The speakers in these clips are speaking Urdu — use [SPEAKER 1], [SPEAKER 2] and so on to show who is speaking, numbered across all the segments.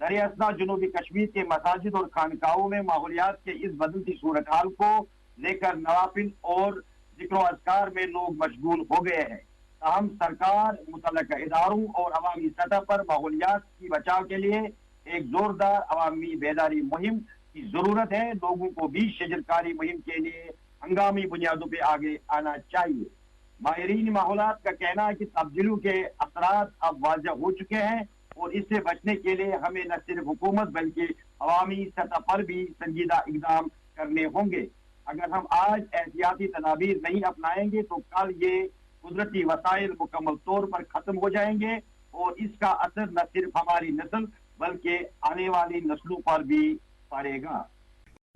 [SPEAKER 1] دریا اثنا جنوبی کشمیر کے مساجد اور خانقاہوں میں ماحولیات کے اس بدلتی صورتحال کو لے کر نوافل اور ذکر و اذکار میں لوگ مشغول ہو گئے ہیں، تاہم سرکار، متعلقہ اداروں اور عوامی سطح پر ماحولیات کی بچاؤ کے لیے ایک زوردار عوامی بیداری مہم کی ضرورت ہے۔ لوگوں کو بھی شجرکاری مہم کے لیے ہنگامی بنیادوں پہ آگے آنا چاہیے۔ ماہرین ماحولیات کا کہنا ہے کہ تبدیلیوں کے اثرات اب واضح ہو چکے ہیں اور اس سے بچنے کے لیے ہمیں نہ صرف حکومت بلکہ عوامی سطح پر بھی سنجیدہ اقدام کرنے ہوں گے۔ اگر ہم آج احتیاطی تدابیر نہیں اپنائیں گے تو کل یہ قدرتی وسائل مکمل طور پر ختم ہو جائیں گے اور اس کا اثر نہ صرف ہماری نسل بلکہ آنے والی نسلوں پر بھی پڑے گا۔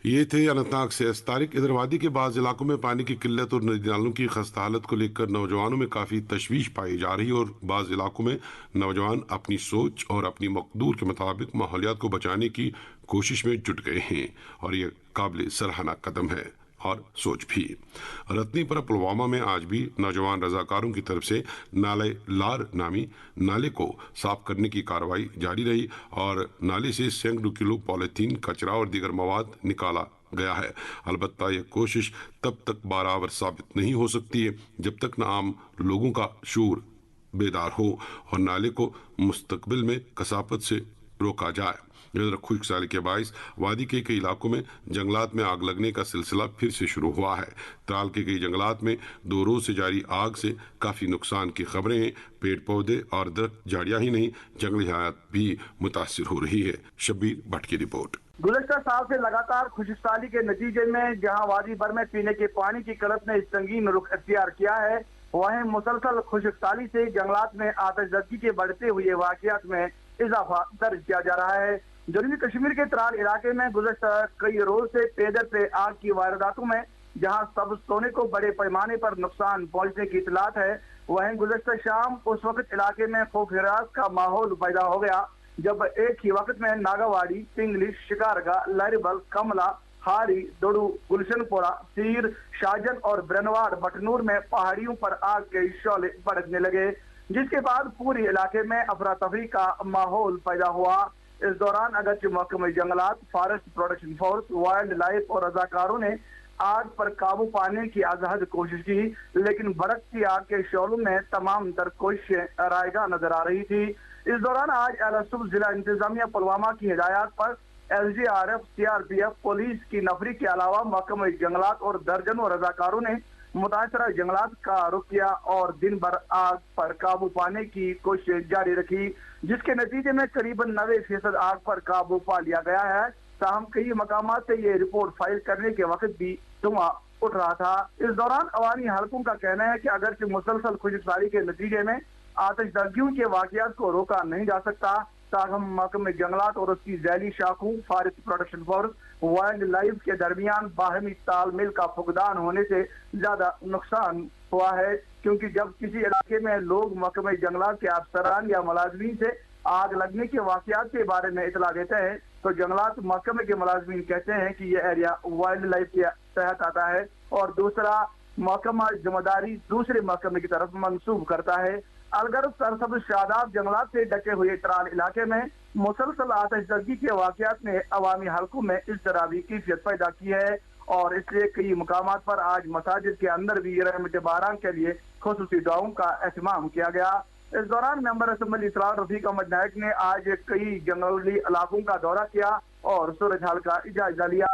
[SPEAKER 2] یہ تھے اننت ناگ سے طارق۔ ادھر وادی کے بعض علاقوں میں پانی کی قلت اور ندی نالوں کی خستہ حالت کو لے کر نوجوانوں میں کافی تشویش پائی جا رہی ہے اور بعض علاقوں میں نوجوان اپنی سوچ اور اپنی مقدور کے مطابق ماحولیات کو بچانے کی کوشش میں جٹ گئے ہیں اور یہ قابل سراہنا قدم ہے اور سوچ بھی۔ رتنی پورہ پلوامہ میں آج بھی نوجوان رضاکاروں کی طرف سے نالے لار نامی نالے کو صاف کرنے کی کارروائی جاری رہی اور نالے سے سینکڑوں کلو پولیتھین، کچرا اور دیگر مواد نکالا گیا ہے۔ البتہ یہ کوشش تب تک بارآور ثابت نہیں ہو سکتی ہے جب تک نہ عام لوگوں کا شعور بیدار ہو اور نالے کو مستقبل میں کثافت سے روکا جائے۔ خشک سالی کے باعث وادی کے کئی علاقوں میں جنگلات میں آگ لگنے کا سلسلہ پھر سے شروع ہوا ہے۔ ترال کے کئی جنگلات میں 2 روز سے جاری آگ سے کافی نقصان کی خبریں ہیں۔ پیڑ پودے اور درخت جھاڑیاں ہی نہیں، جنگلی حیات بھی متاثر ہو رہی ہے۔ شبیر بٹ کی رپورٹ۔
[SPEAKER 3] گزشتہ سال سے لگاتار خشک سالی کے نتیجے میں جہاں وادی بھر میں پینے کے پانی کی قلت نے سنگین رخ اختیار کیا ہے، وہیں مسلسل خشک سالی سے جنگلات میں آتش زدگی کے بڑھتے ہوئے واقعات میں اضافہ درج کیا جا رہا ہے۔ جنوبی کشمیر کے ترال علاقے میں گزشتہ کئی روز سے پیدر پہ آگ کی وارداتوں میں جہاں سبز سونے کو بڑے پیمانے پر نقصان پہنچنے کی اطلاعات ہے، وہیں گزشتہ شام اس وقت علاقے میں خوف ہراس کا ماحول پیدا ہو گیا جب ایک ہی وقت میں ناگاواڑی، پنگلش، شکارگا، لہربل، کملا، ہاری، ڈوڈو، گلشن پورہ، سیر، شاہجن اور برنواڑ بٹنور میں پہاڑیوں پر آگ کے شعلے بھڑکنے لگے، جس کے بعد پوری علاقے میں افراتفری کا ماحول پیدا ہوا۔ اس دوران اگرچہ محکمہ جنگلات، forest protection force, wild life اور رضاکاروں نے آگ پر قابو پانے کی ازحد کوشش کی، لیکن بھڑکتی آگ کے شعلوں میں تمام تر کوششیں رائیگاں نظر آ رہی تھی۔ اس دوران آج اعلیٰ صبح ضلع انتظامیہ پلوامہ کی ہدایات پر SDRF، CRPF، پولیس کی نفری کے علاوہ محکمہ جنگلات اور درجنوں رضاکاروں نے متاثرہ جنگلات کا رخ کیا اور دن بھر آگ پر قابو پانے کی کوشش جاری رکھی، جس کے نتیجے میں قریباً 90% آگ پر قابو پا لیا گیا ہے۔ تاہم کئی مقامات سے یہ رپورٹ فائل کرنے کے وقت بھی دھواں اٹھ رہا تھا۔ اس دوران عوامی حلقوں کا کہنا ہے کہ اگرچہ مسلسل خشک سالی کے نتیجے میں آتش زدگیوں کے واقعات کو روکا نہیں جا سکتا، تاہم محکمہ جنگلات اور اس کی ذیلی شاخوں forest protection force, wild life کے درمیان باہمی تال میل کا فقدان ہونے سے زیادہ نقصان ہوا ہے، کیونکہ جب کسی علاقے میں لوگ محکمہ جنگلات کے افسران یا ملازمین سے آگ لگنے کے واقعات کے بارے میں اطلاع دیتے ہیں تو جنگلات محکمے کے ملازمین کہتے ہیں کہ یہ ایریا وائلڈ لائف کے تحت آتا ہے اور دوسرا محکمہ ذمہ داری دوسرے محکمے کی طرف منسوب کرتا ہے۔ الغرض سرسبز شاداب جنگلات سے ڈھکے ہوئے ترال علاقے میں مسلسل آتش زدگی کے واقعات نے عوامی حلقوں میں اضطرابی کیفیت پیدا کی ہے اور اس لیے کئی مقامات پر آج مساجد کے اندر بھی رحمت باران کے لیے خصوصی دعاؤں کا اہتمام کیا گیا۔ اس دوران ممبر اسمبلی ترال رفیق احمد نائک نے آج کئی جنگلی علاقوں کا دورہ کیا اور صورتحال کا جائزہ لیا۔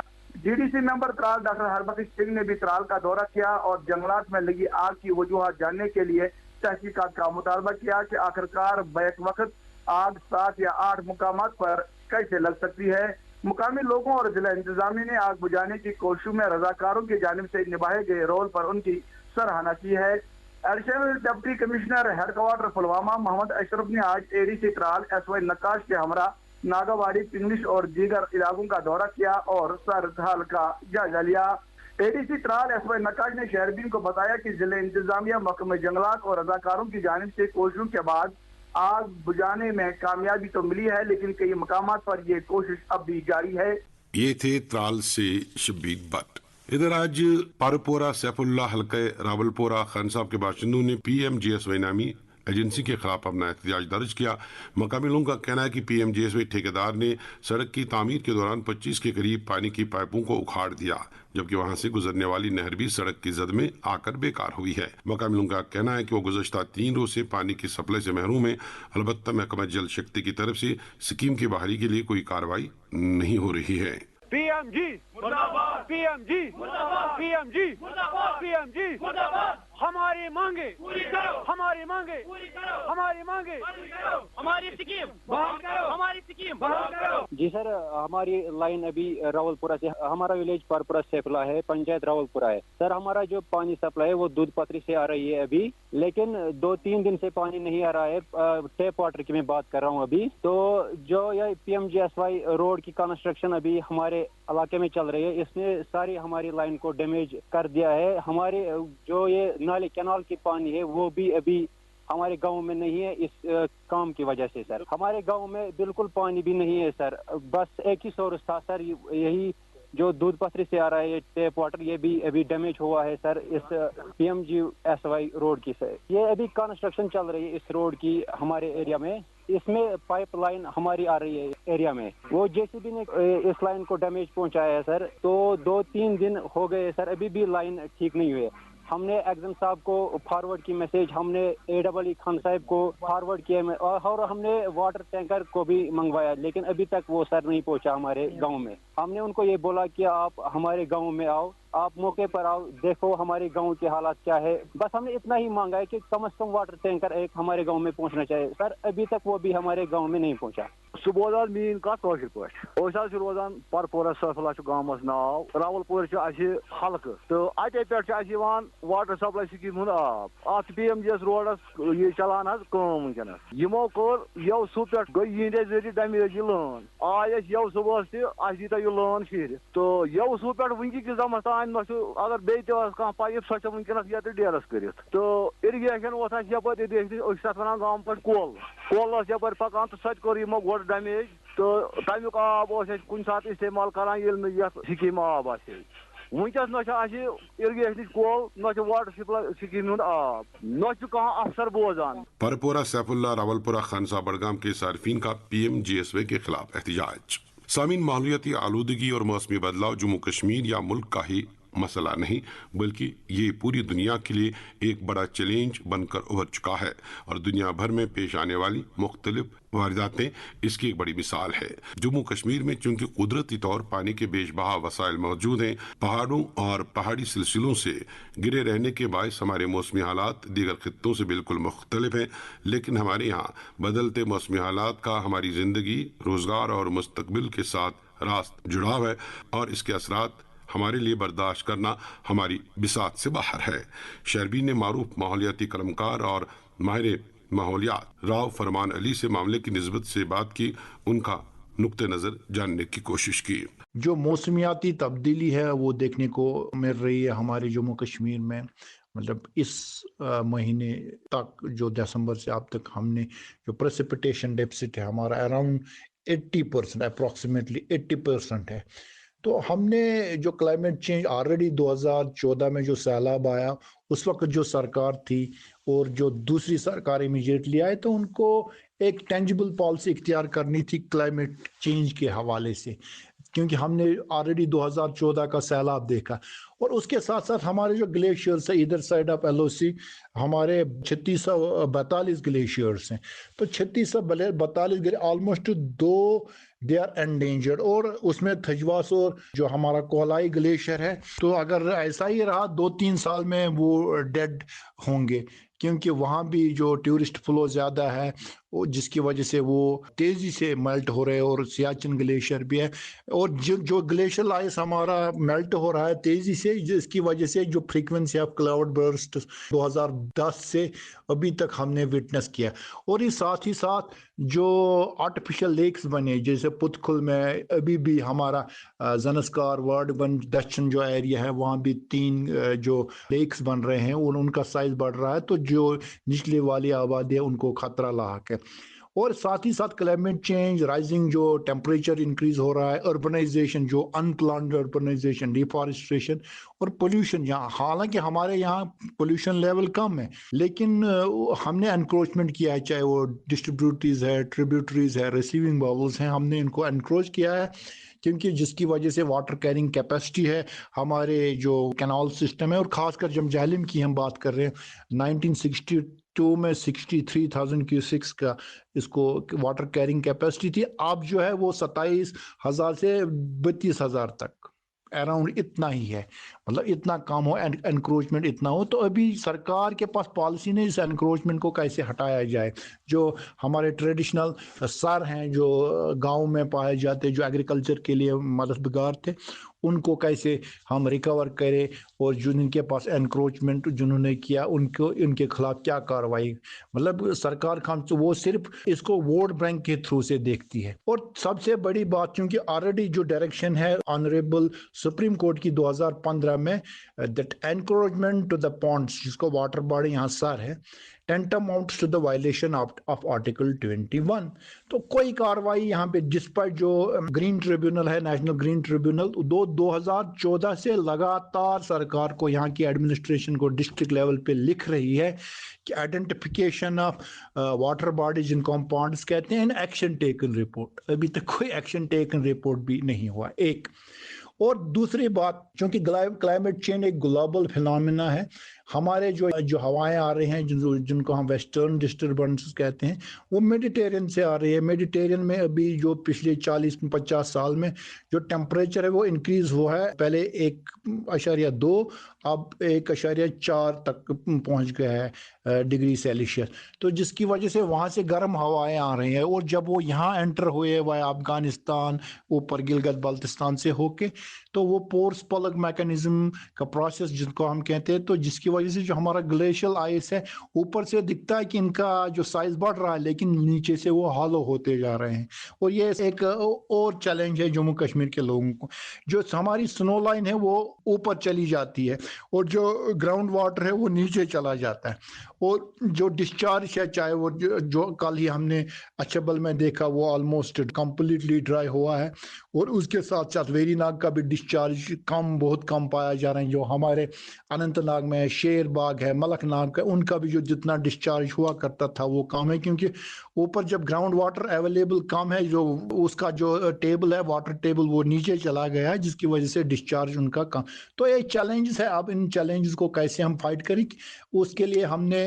[SPEAKER 3] GDC ممبر ترال ڈاکٹر ہربخش سنگھ نے بھی ترال کا دورہ کیا اور جنگلات میں لگی آگ کی وجوہات جاننے کے لیے تحقیقات کا مطالبہ کیا کہ آخرکار بیک وقت آگ 7 یا 8 مقامات پر کیسے لگ سکتی ہے۔ مقامی لوگوں اور ضلع انتظامیہ نے آگ بجھانے کی کوششوں میں رضاکاروں کی جانب سے نبھائے گئے رول پر ان کی سراہنا کی ہے۔ Additional deputy commissioner headquarter Pulwama Mohammad Ashraf نے آج ADC ترال SY نقاش کے ہمراہ ناگاواڑی، پنگلش اور دیگر علاقوں کا دورہ کیا اور صورتحال کا جائزہ لیا۔ ADC ترال SY نقاش نے شہرین کو بتایا کہ ضلع انتظامیہ، محکمہ جنگلات اور رضاکاروں کی جانب سے کوششوں کے بعد آگ بجھانے میں کامیابی تو ملی ہے، لیکن کئی مقامات پر یہ کوشش اب بھی جاری ہے۔
[SPEAKER 2] یہ تھے ترال سے شبیر بٹ۔ ادھر آج پارپورہ سیف اللہ حلقہ راولپورہ خان صاحب کے باشندوں نے PMGSY نامی ایجنسی کے خلاف اپنا احتجاج درج کیا۔ مقامی لوگوں کا کہنا ہے کہ P M G S Y ٹھیکیدار نے سڑک کی تعمیر کے دوران 25 کے قریب پانی کی پائپوں کو اکھاڑ دیا، جبکہ وہاں سے گزرنے والی نہر بھی سڑک کی زد میں آ کر بیکار ہوئی ہے۔ مقامی لوگوں کا کہنا ہے کہ وہ گزشتہ 3 روز سے پانی کی سپلائی سے محروم ہیں، البتہ محکمہ جل شکتی کی طرف سے اسکیم کی بحالی کے لیے کوئی کارروائی نہیں ہو رہی ہے۔
[SPEAKER 4] پی ایم جی مرداباد، پی ایم جی مرداباد، پی ایم جی مرداباد، پی ایم جی مرداباد، ہماری مانگیں پوری کرو، ہماری مانگیں پوری کرو، ہماری مانگیں پوری کرو، ہماری اسکیم بحال کرو، ہماری اسکیم بحال کرو۔
[SPEAKER 5] جی سر، ہماری لائن ابھی راول پورہ سے، ہمارا ولیج پرپورہ سیفلا ہے، پنچایت راول پورہ ہے سر۔ ہمارا جو پانی سپلائی ہے وہ دودھ پتری سے آ رہی ہے ابھی، لیکن 2-3 دن سے پانی نہیں آ رہا ہے۔ ٹیپ واٹر کی میں بات کر رہا ہوں ابھی۔ تو جو یہ P M G S Y road کی کنسٹرکشن ابھی ہمارے علاقے میں چل رہی ہے، اس نے ساری ہماری لائن کو ڈیمیج کر دیا ہے۔ ہمارے جو یہ نالے کینال کی پانی ہے وہ بھی ابھی ہمارے گاؤں میں نہیں ہے اس کام کی وجہ سے سر۔ ہمارے گاؤں میں بالکل پانی بھی نہیں ہے سر، بس ایک ہی سورس تھا سر، یہی جو دودھ پتری سے آ رہا ہے یہ ٹیپ واٹر، یہ بھی ابھی ڈیمیج ہوا ہے سر اس P M G S Y road کی سے۔ یہ ابھی کنسٹرکشن چل رہی ہے اس روڈ کی ہمارے ایریا میں، اس میں پائپ لائن ہماری آ رہی ہے ایریا میں، وہ جے سی بی نے اس لائن کو ڈیمیج پہنچایا ہے سر۔ تو 2-3 دن ہو گئے سر، ابھی بھی لائن ٹھیک نہیں ہوئی ہے۔ ہم نے ایگزم صاحب کو فارورڈ کی میسج، ہم نے اے ڈبل ای خان صاحب کو فارورڈ کیا اور ہم نے واٹر ٹینکر کو بھی منگوایا، لیکن ابھی تک وہ سر نہیں پہنچا ہمارے گاؤں میں۔ ہم نے ان کو یہ بولا کہ آپ ہمارے گاؤں میں آؤ، آپ موقع پر آؤ، دیکھو ہمارے گاؤں کے حالات کیا ہے۔ بس ہم نے اتنا ہی مانگا ہے کہ کم از کم واٹر ٹینکر ایک ہمارے گاؤں میں پہنچنا چاہیے سر، ابھی تک وہ بھی ہمارے گاؤں میں نہیں پہنچا۔
[SPEAKER 6] سہ بوز مین کت کاشر پہ روزان پرپورہ سفلا گامس ناو راول پور حلقہ تو اتے پہ واٹر سپلائی سکیم ہند آب ات P M G S roads یہ چلان ونکس یمو کور یو سو پہ گئی یہ ذریعہ ڈیمیج یہ لان آئے یو صبح تہ دیتا یہ لان شہر تو یو سو پہ ونکس دمس تان اگر بیس کھانا پائپ سو ونکس یہ ڈیرس کرت تو اریگیشن ووت یپر تتھ ونان گام پہ کول یپر پکان تو سہ کور یمو گوڑ ڈیمیج تو تمیک آب کن سات استعمال کران یت سکیم آب ونکس نہ اریگیشن کول نہ واٹر سپلائی سکیم ہند آب نہ کھانا افسر بوزان۔
[SPEAKER 2] پرپورہ سیف اللہ راول پورہ خانسا بڑگام کے صارفین کا P M G S Y کے خلاف احتجاج۔ سامعین، ماحولیاتی آلودگی اور موسمی بدلاؤ جموں کشمیر یا ملک کا ہی مسئلہ نہیں، بلکہ یہ پوری دنیا کے لیے ایک بڑا چیلنج بن کر ابھر چکا ہے، اور دنیا بھر میں پیش آنے والی مختلف وارداتیں اس کی ایک بڑی مثال ہے۔ جموں کشمیر میں چونکہ قدرتی طور پانی کے بیش بہا وسائل موجود ہیں، پہاڑوں اور پہاڑی سلسلوں سے گرے رہنے کے باعث ہمارے موسمی حالات دیگر خطوں سے بالکل مختلف ہیں، لیکن ہمارے یہاں بدلتے موسمی حالات کا ہماری زندگی، روزگار اور مستقبل کے ساتھ راست جڑاؤ ہے، اور اس کے اثرات ہمارے لیے برداشت کرنا ہماری بساط سے باہر ہے۔ شہربین نے معروف ماحولیاتی قلمکار اور ماہر ماحولیات راؤ فرمان علی سے معاملے کی نسبت سے بات کی، ان کا نقطہ نظر جاننے کی کوشش کی۔
[SPEAKER 7] جو موسمیاتی تبدیلی ہے وہ دیکھنے کو مل رہی ہے ہمارے جموں کشمیر میں، مطلب اس مہینے تک جو دسمبر سے اب تک ہم نے جو پریسپیٹیشن ڈیفسٹ ہے ہمارا اراؤنڈ 80%، اپروکسیمیٹلی 80% ہے۔ تو ہم نے جو کلائمیٹ چینج آلریڈی 2014 میں جو سیلاب آیا، اس وقت جو سرکار تھی اور جو دوسری سرکار امیجیٹلی آئے تو ان کو ایک ٹینجبل پالیسی اختیار کرنی تھی کلائمیٹ چینج کے حوالے سے، کیونکہ ہم نے آلریڈی 2014 کا سیلاب دیکھا، اور اس کے ساتھ ساتھ ہمارے جو گلیشیئرس ہیں ادھر سائڈ آف ایل او سی ہمارے 3642 گلیشیئرس ہیں، تو 3642 آلموسٹ 2 دے آر انڈینجرڈ، اور اس میں تھجواس اور جو ہمارا کولائی گلیشیئر ہے، تو اگر ایسا ہی رہا 2-3 سال میں وہ ڈیڈ ہوں گے، کیونکہ وہاں بھی جو ٹورسٹ فلو زیادہ ہے جس کی وجہ سے وہ تیزی سے میلٹ ہو رہے ہیں، اور سیاچن گلیشیئر بھی ہے، اور جو گلیشیئر آئس ہمارا میلٹ ہو رہا ہے تیزی سے، جس کی وجہ سے جو فریکوینسی آف کلاؤڈ برسٹ 2010 سے ابھی تک ہم نے وٹنس کیا، اور اس ساتھ ہی ساتھ جو آرٹیفیشل لیکس بنے جیسے پتکھل میں ابھی بھی ہمارا زنسکار وارڈ بن دچن جو ایریا ہے وہاں بھی 3 جو لیکس بن رہے ہیں ان کا سائز بڑھ رہا ہے، تو جو نچلے والی آبادی ہے ان کو خطرہ لاحق ہے۔ اور ساتھ ہی ساتھ کلائمیٹ چینج، رائزنگ جو ٹیمپریچر انکریز ہو رہا ہے، اربنائزیشن جو انپلانڈ اربنائزیشن، ڈیفارسٹریشن اور پولوشن. یہاں حالانکہ ہمارے یہاں پولوشن لیول کم ہے لیکن ہم نے انکروچمنٹ کیا ہے، چاہے وہ ڈسٹریبیوٹریز ہے، ٹریبیوٹریز ہے، ریسیونگ باولز ہیں، ہم نے ان کو انکروچ کیا ہے کیونکہ جس کی وجہ سے واٹر کیرنگ کیپیسٹی ہے ہمارے جو کینال سسٹم ہے، اور خاص کر جب جہلم کی ہم بات کر رہے ہیں 1962 میں 63,000 کیوسکس کا اس کو واٹر کیرنگ کیپیسٹی تھی. اب جو ہے وہ 27,000 سے 32,000 تک اراؤنڈ اتنا ہی ہے، مطلب اتنا کام ہو، انکروچمنٹ اتنا ہو. تو ابھی سرکار کے پاس پالیسی نہیں اس انکروچمنٹ کو کیسے ہٹایا جائے. جو ہمارے ٹریڈیشنل سر ہیں جو گاؤں میں پائے جاتے جو ایگریکلچر کے لیے مددگار تھے، ان کو کیسے ہم ریکور کریں، اور جن کے پاس انکروچمنٹ جنہوں نے کیا ان کے خلاف کیا کاروائی. مطلب سرکار وہ صرف اس کو ووٹ بینک کے تھرو سے دیکھتی ہے. اور سب سے بڑی بات چونکہ آلریڈی جو ڈائریکشن ہے آنریبل سپریم کورٹ کی 2015 میں، that encroachment to the ponds, جس کو واٹر باڈی یہاں سر ہے، tantamount to the violation of Article 21. تو کوئی کاروائی یہاں پہ جس پر جو گرین ٹریبیونل ہے، نیشنل گرین ٹریبیونل 2014 سے لگاتار سرکار کو، یہاں کی ایڈمنسٹریشن کو ڈسٹرکٹ لیول پہ لکھ رہی ہے کہ آئیڈینٹیفیکیشن آف واٹر باڈی جن کو ہم پونڈس کہتے ہیں، ایکشن ٹیکن رپورٹ. ابھی تک کوئی ایکشن ٹیکن رپورٹ بھی نہیں ہوا. ایک اور دوسری بات، چونکہ کلائمیٹ چینج ایک گلوبل فینومینا ہے، ہمارے جو ہوائیں آ رہی ہیں جن کو ہم ویسٹرن ڈسٹربنسز کہتے ہیں، وہ میڈیٹیرین سے آ رہی ہے. میڈیٹیرین میں ابھی جو پچھلے 40-50 سال میں جو ٹیمپریچر ہے وہ انکریز ہوا ہے، پہلے 1.2 اب 1.4 تک پہنچ گیا ہے ڈگری سیلسیس. تو جس کی وجہ سے وہاں سے گرم ہوائیں آ رہی ہیں، اور جب وہ یہاں انٹر ہوئے وہ افغانستان اوپر گلگت بلتستان سے ہو کے، تو وہ پورس پلگ میکانزم کا پروسیس جن کو ہم کہتے ہیں، تو جس کی وجہ سے جو ہمارا گلیشیل آئس ہے اوپر سے دکھتا ہے کہ ان کا جو سائز بڑھ رہا ہے لیکن نیچے سے وہ ہالو ہوتے جا رہے ہیں. اور یہ ایک اور چیلنج ہے جموں کشمیر کے لوگوں کو. جو ہماری سنو لائن ہے وہ اوپر چلی جاتی ہے اور جو گراؤنڈ واٹر ہے وہ نیچے چلا جاتا ہے، اور جو ڈسچارج ہے، چاہے وہ جو کل ہی ہم نے اچھبل میں دیکھا وہ آلموسٹ کمپلیٹلی ڈرائی ہوا ہے، اور اس کے ساتھ ساتھ ویری ناگ کا بھی ڈسچارج بہت کم پایا جا رہا ہے. جو ہمارے اننت ناگ میں شیر باغ ہے، ملک ناگ کا، ان کا بھی جو جتنا ڈسچارج ہوا کرتا تھا وہ کم ہے، کیونکہ اوپر جب گراؤنڈ واٹر اویلیبل کم ہے، جو اس کا جو ٹیبل ہے، واٹر ٹیبل، وہ نیچے چلا گیا ہے، جس کی وجہ سے ڈسچارج ان کا کم. تو یہ چیلنجز ہے. اب ان چیلنجز کو کیسے ہم فائٹ کریں، اس کے لیے ہم نے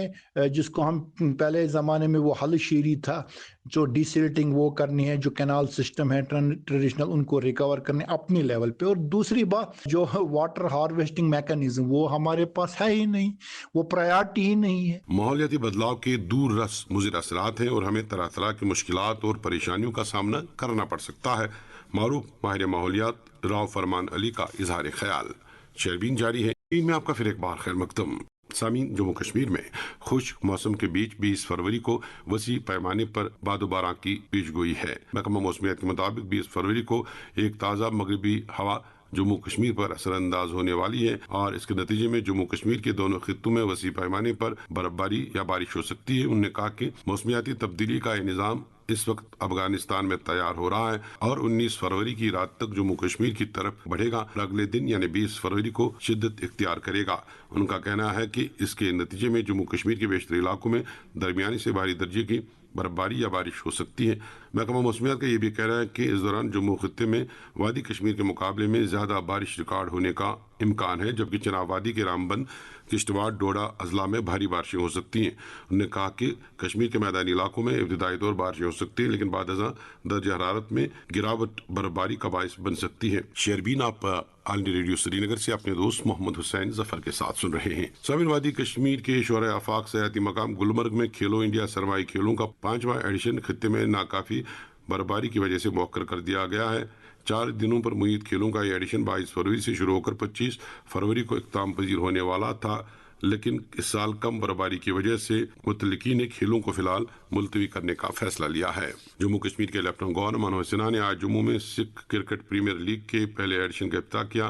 [SPEAKER 7] جس کو ہم پہلے زمانے میں وہ حل شیری تھا، جو ڈی سلٹنگ وہ کرنی ہے، جو کینال سسٹم ہے ٹریڈیشنل ان کو ریکور کرنے اپنی لیول پہ. اور دوسری بات جو واٹر ہارویسٹنگ میکانزم وہ ہمارے پاس ہے ہی نہیں، وہ پرائیورٹی ہی نہیں ہے.
[SPEAKER 2] ماحولیاتی بدلاؤ کے دور رس مضر اثرات ہیں اور ہمیں طرح طرح کی مشکلات اور پریشانیوں کا سامنا کرنا پڑ سکتا ہے. معروف ماہر ماحولیات راؤ فرمان علی کا اظہار خیال. شیربین جاری ہے. میں آپ کا پھر ایک بار خیر مقدم. سامعین، جموں کشمیر میں خشک موسم کے بیچ 20 فروری کو وسیع پیمانے پر باد و باران کی پیش گوئی ہے. محکمہ موسمیات کے مطابق 20 فروری کو ایک تازہ مغربی ہوا جموں کشمیر پر اثر انداز ہونے والی ہے، اور اس کے نتیجے میں جموں کشمیر کے دونوں خطوں میں وسیع پیمانے پر برف باری یا بارش ہو سکتی ہے. انہوں نے کہا کہ موسمیاتی تبدیلی کا یہ نظام اس وقت افغانستان میں تیار ہو رہا ہے اور 19 فروری کی رات تک جموں کشمیر کی طرف بڑھے گا اور اگلے دن یعنی 20 فروری کو شدت اختیار کرے گا. ان کا کہنا ہے کہ اس کے نتیجے میں جموں کشمیر کے بیشتر علاقوں میں درمیانی سے بھاری درجے کی برف باری یا بارش ہو سکتی ہے. محکمہ موسمیات کا یہ بھی کہہ رہا ہے کہ اس دوران جموں خطے میں وادی کشمیر کے مقابلے میں زیادہ بارش ریکارڈ ہونے کا امکان ہے، جبکہ چناب وادی کے رامبند، کشتواڑ، ڈوڈا اضلاع میں بھاری بارشیں ہو سکتی ہیں. انہوں نے کہا کہ کشمیر کے میدانی علاقوں میں ابتدائی طور بارشیں ہو سکتی ہیں، لیکن بعد ازاں درجہ حرارت میں گراوٹ برف باری کا باعث بن سکتی ہے. شیربین، آپ آل انڈیا ریڈیو سری نگر سے اپنے دوست محمد حسین ظفر کے ساتھ سن رہے ہیں. سامعین، وادی کشمیر کے شعراء آفاق سیاحتی مقام گلمرگ میں کھیلو انڈیا سرمائی کھیلوں کا 5واں ایڈیشن خطے میں ناکافی برفباری کی وجہ سے مؤخر کر دیا گیا ہے. 4 دنوں پر محیط کھیلوں کا یہ ایڈیشن 22 فروری سے شروع ہو کر 25 فروری کو اختتام پذیر ہونے والا تھا، لیکن اس سال کم برفباری کی وجہ سے متعلقین نے کھیلوں کو فی الحال ملتوی کرنے کا فیصلہ لیا ہے. جموں کشمیر کے لیفٹننٹ گورنر منوج سنہا نے آج جموں میں سکھ کرکٹ پریمیئر لیگ کے پہلے ایڈیشن کا افتتاح کیا.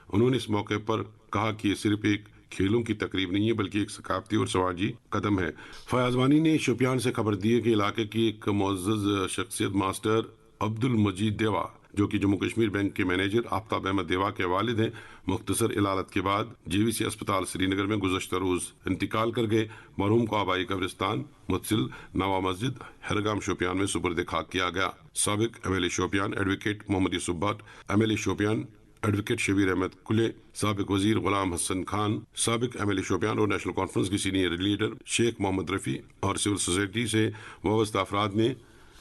[SPEAKER 2] انہوں نے اس موقع پر کہا کہ یہ صرف ایک کھیلوں کی تقریب نہیں ہے بلکہ ایک ثقافتی اور سماجی قدم ہے۔ فیاض وانی نے شوپیان سے خبر دی ہے کہ علاقے کی ایک معزز شخصیت ماسٹر عبد المجید دیوا، جو کہ جموں کشمیر بینک کے مینیجر آفتاب احمد دیوا کے والد ہیں، مختصر علالت کے بعد جے وی سی اسپتال سری نگر میں گزشتہ روز انتقال کر گئے۔ مرحوم کو آبائی قبرستان متصل نوا مسجد ہرگام شوپیان میں سپرد خاک کیا گیا۔ سابق M L A Shopian advocate Mohammad Yousuf Bhat, M L A Shopian advocate Shabir Ahmad Kalay, سابق وزیر غلام حسن خان، سابق ایم ایل اے شوپیان اور نیشنل کانفرنس کی سینئر لیڈر شیخ محمد رفیع اور سول سوسائٹی سے وابستہ افراد نے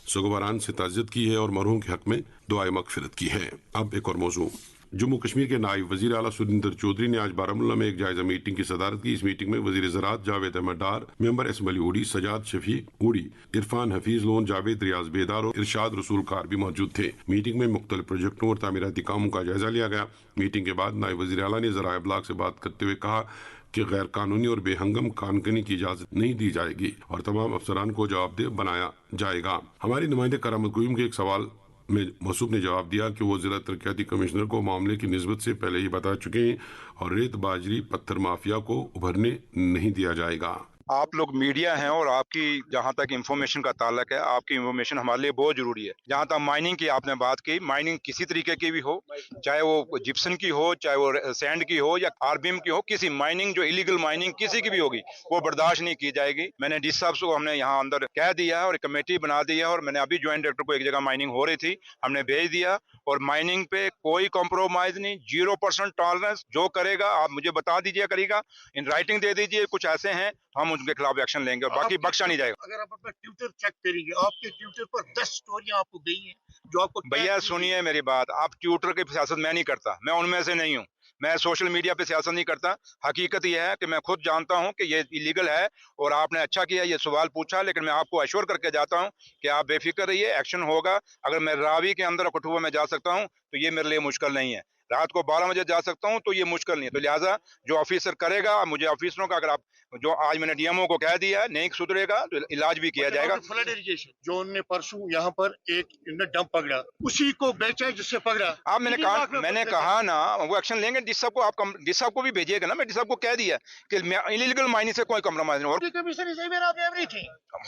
[SPEAKER 2] سگواران سے تعزیت کی ہے اور مرحوم کے حق میں دعائے مغفرت کی ہے۔ اب ایک اور موضوع، جموں کشمیر کے نائب وزیر اعلیٰ سریندر چودھری نے آج بارہمولہ میں ایک جائزہ میٹنگ کی صدارت کی۔ اس میٹنگ میں وزیر زراعت جاوید احمد ڈار، ممبر اسمبلی اوڑی سجاد شفیع اوڑی، عرفان حفیظ لون، جاوید ریاض بیدار اور ارشاد رسول کار بھی موجود تھے۔ میٹنگ میں مختلف پروجیکٹوں اور تعمیراتی کاموں کا جائزہ لیا گیا۔ میٹنگ کے بعد نائب وزیر اعلیٰ نے ذرائع ابلاغ سے بات کرتے ہوئے کہا کہ غیر قانونی اور بے ہنگم کان کنی کی اجازت نہیں دی جائے گی اور تمام افسران کو جواب دہ بنایا جائے گا۔ ہماری نمائندے کرامت قیوم کے ایک سوال میں موصوف نے جواب دیا کہ وہ ضلع ترقیاتی کمشنر کو معاملے کی نسبت سے پہلے ہی بتا چکے ہیں اور ریت باجری پتھر مافیا کو ابھرنے نہیں دیا جائے گا۔
[SPEAKER 8] آپ لوگ میڈیا ہیں اور آپ کی جہاں تک انفارمیشن کا تعلق ہے، آپ کی انفارمیشن ہمارے لیے بہت ضروری ہے۔ جہاں تک مائننگ کی آپ نے بات کی، مائننگ کسی طریقے کی بھی ہو، چاہے وہ جپسن کی ہو، چاہے وہ سینڈ کی ہو یا آربیم کی ہو، کسی مائننگ جو ایلیگل مائننگ کسی کی بھی ہوگی وہ برداشت نہیں کی جائے گی۔ میں نے ڈی صاحب کو ہم نے یہاں اندر کہہ دیا ہے اور کمیٹی بنا دی ہے اور میں نے ابھی جوائنٹ ڈائریکٹر کو ایک جگہ مائننگ ہو رہی تھی ہم نے بھیج دیا اور مائننگ پہ کوئی کمپرومائز نہیں، 0% ٹالرنس، جو کرے گا آپ مجھے بتا دیجیے کرے گا، ان رائٹنگ دے دیجیے، کچھ ایسے ہیں ہم ان کے خلاف ایکشن لیں گے اور باقی بخشا نہیں جائے گا۔
[SPEAKER 9] اگر آپ اپنا ٹویٹر چیک کریں گے، آپ کے ٹویٹر پر 10 سٹوریاں آپ کو گئی ہیں جو آپ کو
[SPEAKER 8] بھیا سنیے میری بات، آپ ٹویٹر کی سیاست میں نہیں کرتا، میں ان میں سے نہیں ہوں، میں سوشل میڈیا پہ سیاست نہیں کرتا۔ حقیقت یہ ہے کہ میں خود جانتا ہوں کہ یہ ایلیگل ہے اور آپ نے اچھا کیا یہ سوال پوچھا، لیکن میں آپ کو ایشور کر کے جاتا ہوں کہ آپ بے فکر رہیے، ایکشن ہوگا۔ اگر میں راوی کے اندر کٹھوا میں جا سکتا ہوں تو یہ میرے لیے مشکل نہیں ہے، رات کو 12 بجے جا سکتا ہوں تو یہ مشکل نہیں ہے، تو لہٰذا جو آفیسر کرے گا، مجھے آفیسروں کا اگر آپ جو آج میں نے ڈی ایم او کو کہہ دیا ہے نہیں سدھرے گا تو علاج بھی کیا جائے گا۔
[SPEAKER 9] فلڈ اریگیشن جو انہوں نے پرسوں یہاں پر ایک ڈمپ پکڑا، اسی کو بیچا جس سے پکڑا۔
[SPEAKER 8] آپ میں نے کہا نا وہ ایکشن لیں گے، ڈی صاحب کو آپ ڈی صاحب کو بھی بھیجیے گا نا، میں ڈی صاحب کو کہہ دیا کہ انلیگل مائننگ سے کوئی کمپرومائز نہیں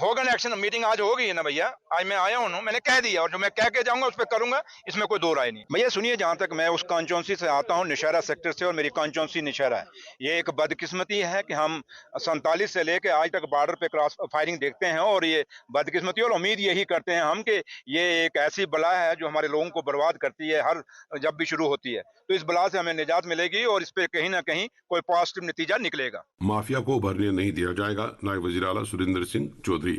[SPEAKER 8] ہوگا نا، ایکشن میٹنگ آج ہو گئی ہے نا بھیا، آج میں آیا ہوں میں نے کہہ دیا اور جو میں کہہ کے جاؤں گا اس پہ کروں گا، اس میں کوئی دو رائے نہیں۔ بھیا سنیے، جہاں تک میں اس کانسٹیچوئنسی سے آتا ہوں نشہرہ سیکٹر سے اور میری کانسٹیچوئنسی نشہرہ ہے، یہ ایک بدقسمتی ہے کہ ہم 47 سے لے کے آج تک بارڈر پہ کراس فائرنگ دیکھتے ہیں اور یہ بدقسمتی اور امید یہی کرتے ہیں ہم کہ یہ ایک ایسی بلا ہے جو ہمارے لوگوں کو برباد کرتی ہے ہر جب بھی شروع ہوتی ہے، تو اس بلا سے ہمیں نجات ملے گی اور اس پہ کہیں نہ کہیں کوئی پازیٹیو نتیجہ نکلے گا۔
[SPEAKER 2] مافیا کو ابھرنے نہیں دیا جائے گا، نائب وزیر اعلیٰ سریندر سنگھ چودھری۔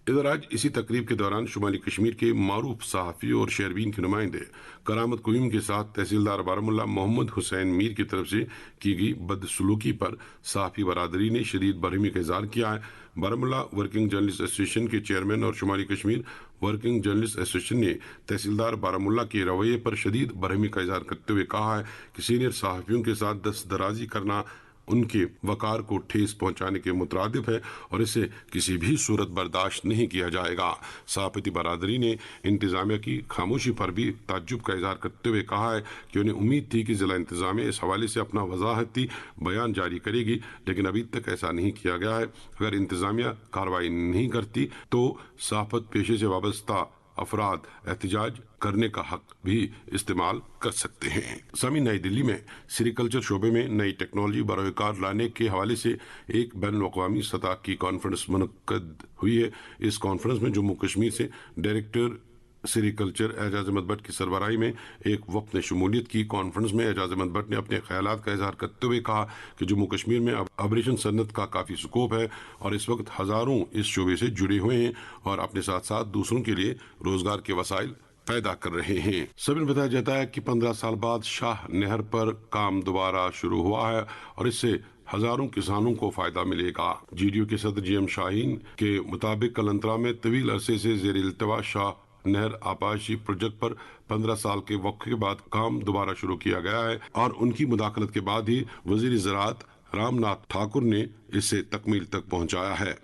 [SPEAKER 2] ادھر آج اسی تقریب کے دوران شمالی کشمیر کے معروف صحافی اور شہربین کے نمائندے کرامت قیوم کے ساتھ تحصیلدار بارہمولہ محمد حسین میر کی طرف سے کی گئی بدسلوکی پر صحافی برادری نے شدید برہمی کا اظہار کیا ہے۔ بارہمولہ ورکنگ جرنلسٹ ایسوسی ایشن کے چیئرمین اور شمالی کشمیر ورکنگ جرنلسٹ ایسوسی ایشن نے تحصیلدار بارہمولہ کے رویے پر شدید برہمی کا اظہار کرتے ہوئے کہا ہے کہ سینئر صحافیوں کے ساتھ دست درازی کرنا ان کے وقار کو ٹھیس پہنچانے کے مترادف ہے اور اسے کسی بھی صورت برداشت نہیں کیا جائے گا۔ صحافتی برادری نے انتظامیہ کی خاموشی پر بھی تعجب کا اظہار کرتے ہوئے کہا ہے کہ انہیں امید تھی کہ ضلع انتظامیہ اس حوالے سے اپنا وضاحتی بیان جاری کرے گی، لیکن ابھی تک ایسا نہیں کیا گیا ہے۔ اگر انتظامیہ کارروائی نہیں کرتی تو صحافت پیشے سے وابستہ افراد احتجاج کرنے کا حق بھی استعمال کر سکتے ہیں۔ سامعین، نئی دلی میں سیریکلچر شعبے میں نئی ٹیکنالوجی بروئے کار لانے کے حوالے سے ایک بین الاقوامی سطح کی کانفرنس منعقد ہوئی ہے۔ اس کانفرنس میں جموں کشمیر سے ڈائریکٹر سیریکلچر اعجاز احمد بٹ کی سربراہی میں ایک وفد نے شمولیت کی۔ کانفرنس میں اعجاز احمد بٹ نے اپنے خیالات کا اظہار کرتے ہوئے کہا کہ جموں کشمیر میں آبریشن صنعت کا کافی سکوپ ہے اور اس وقت ہزاروں اس شعبے سے جڑے ہوئے ہیں اور اپنے ساتھ ساتھ دوسروں کے لیے روزگار کے وسائل پیدا کر رہے ہیں۔ سب نے بتایا جاتا ہے کہ 15 سال بعد شاہ نہر پر کام دوبارہ شروع ہوا ہے اور اس سے ہزاروں کسانوں کو فائدہ ملے گا۔ جی ڈی او کے صدر جی ایم شاہین کے مطابق کلنترا میں طویل عرصے سے زیر التوا شاہ نہر آبپاشی پروجیکٹ پر 15 سال کے وقفے کے بعد کام دوبارہ شروع کیا گیا ہے اور ان کی مداخلت کے بعد ہی وزیر زراعت رام ناتھ ٹھاکر نے اسے تکمیل تک پہنچایا ہے۔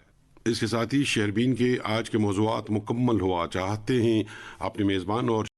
[SPEAKER 2] اس کے ساتھ ہی شہربین کے آج کے موضوعات مکمل ہوا چاہتے ہیں۔ اپنے میزبان اور